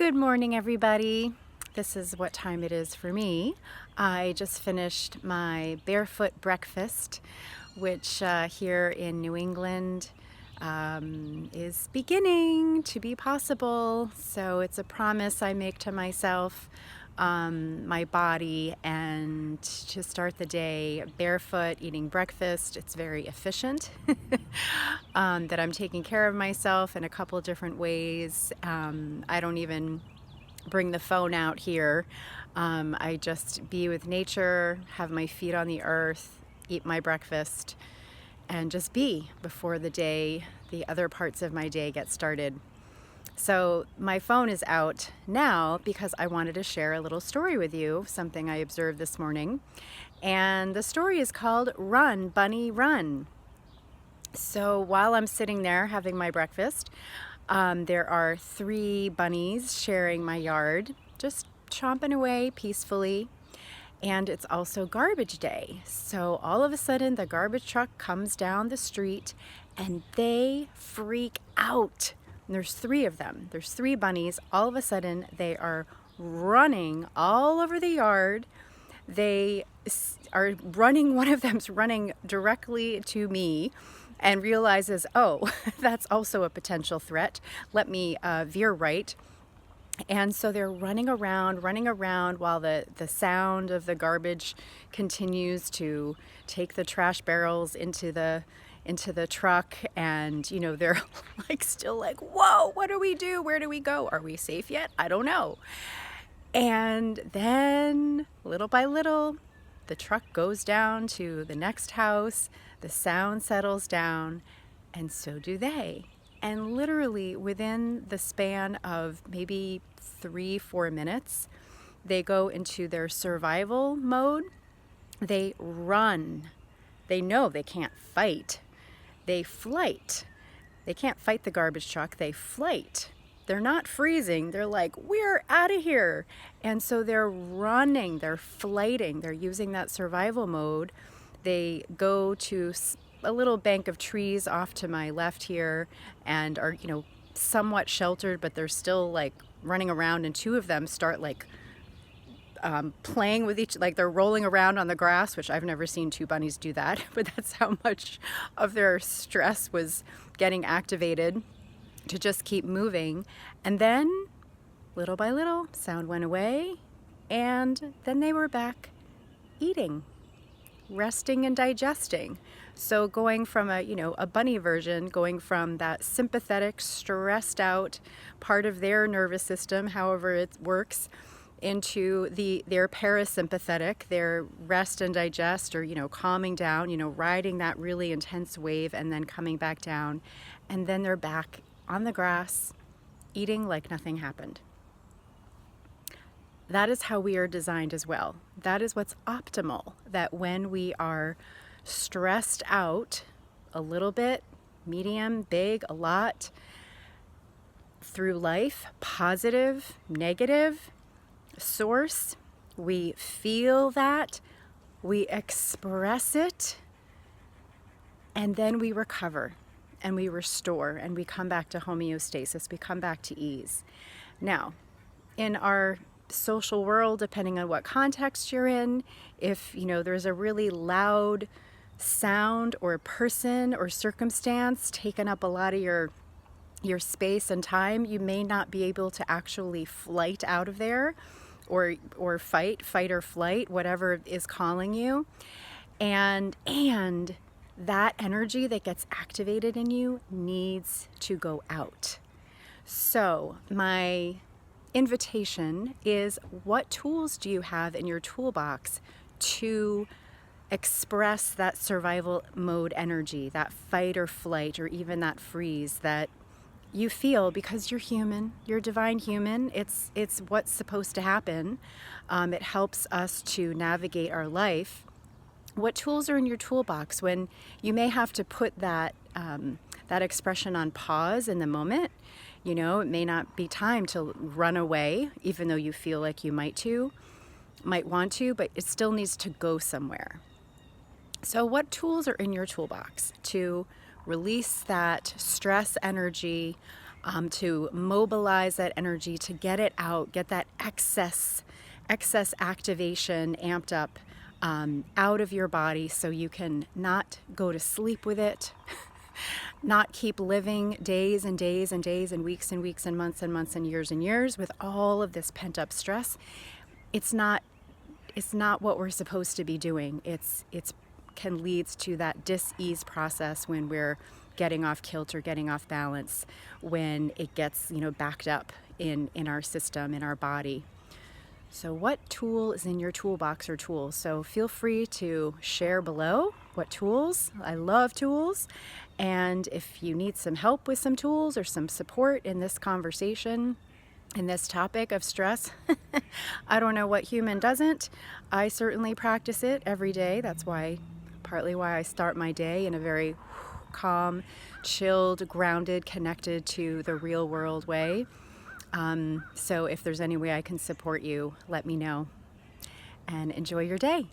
Good morning, everybody. This is what time it is for me. I just finished my barefoot breakfast, which here in New England is beginning to be possible. So it's a promise I make to myself, my body, and to start the day barefoot, eating breakfast. It's very efficient. That I'm taking care of myself in a couple of different ways. I don't even bring the phone out here. I just be with nature, have my feet on the earth, eat my breakfast, and just be before the other parts of my day get started. So my phone is out now because I wanted to share a little story with you, something I observed this morning. And the story is called Run, Bunny, Run. So while I'm sitting there having my breakfast, there are 3 bunnies sharing my yard, just chomping away peacefully. And it's also garbage day. So all of a sudden the garbage truck comes down the street and they freak out. And there's 3 of them. There's 3 bunnies. All of a sudden they are running all over the yard. They are running, one of them's running directly to me and realizes, oh, that's also a potential threat. Let me veer right. And so they're running around while the sound of the garbage continues to take the trash barrels into the truck. And, they're still like, whoa, what do we do? Where do we go? Are we safe yet? I don't know. And then little by little, the truck goes down to the next house, the sound settles down, and so do they. And literally within the span of maybe 3-4 minutes, they go into their survival mode. They run. They know they can't fight. They flight. They can't fight the garbage truck. They flight. They're not freezing. They're like, we're out of here. And so they're running, they're flighting, they're using that survival mode. They go to a little bank of trees off to my left here and are, somewhat sheltered, but they're still running around. And 2 of them start playing with they're rolling around on the grass, which I've never seen 2 bunnies do that, but that's how much of their stress was getting activated to just keep moving. And then little by little, sound went away, and then they were back eating, resting and digesting. So going from a bunny version, going from that sympathetic, stressed out part of their nervous system, however it works, into their parasympathetic, their rest and digest, or calming down, riding that really intense wave and then coming back down. And then they're back on the grass, eating like nothing happened. That is how we are designed as well. That is what's optimal, that when we are stressed out a little bit, medium, big, a lot, through life, positive, negative, source, we feel that, we express it, and then we recover. And we restore, and we come back to homeostasis, we come back to ease. Now, in our social world, depending on what context you're in, if there's a really loud sound or person or circumstance taking up a lot of your space and time, you may not be able to actually flight out of there or fight or flight, whatever is calling you. And that energy that gets activated in you needs to go out. So my invitation is, what tools do you have in your toolbox to express that survival mode energy, that fight or flight, or even that freeze that you feel because you're human, you're divine human. It's what's supposed to happen. It helps us to navigate our life. What tools are in your toolbox when you may have to put that expression on pause in the moment? It may not be time to run away, even though you feel like you might want to, but it still needs to go somewhere. So what tools are in your toolbox to release that stress energy, to mobilize that energy, to get it out, get that excess activation amped up out of your body so you can not go to sleep with it, not keep living days and days and days and weeks and months and years with all of this pent up stress. It's not what we're supposed to be doing. It's can lead to that dis-ease process when we're getting off kilter, getting off balance, when it gets, backed up in our system, in our body. So what tool is in your toolbox or tools? So feel free to share below what tools. I love tools. And if you need some help with some tools or some support in this conversation, in this topic of stress, I don't know what human doesn't. I certainly practice it every day. That's partly why I start my day in a very calm, chilled, grounded, connected to the real world way. So if there's any way I can support you, let me know, and enjoy your day.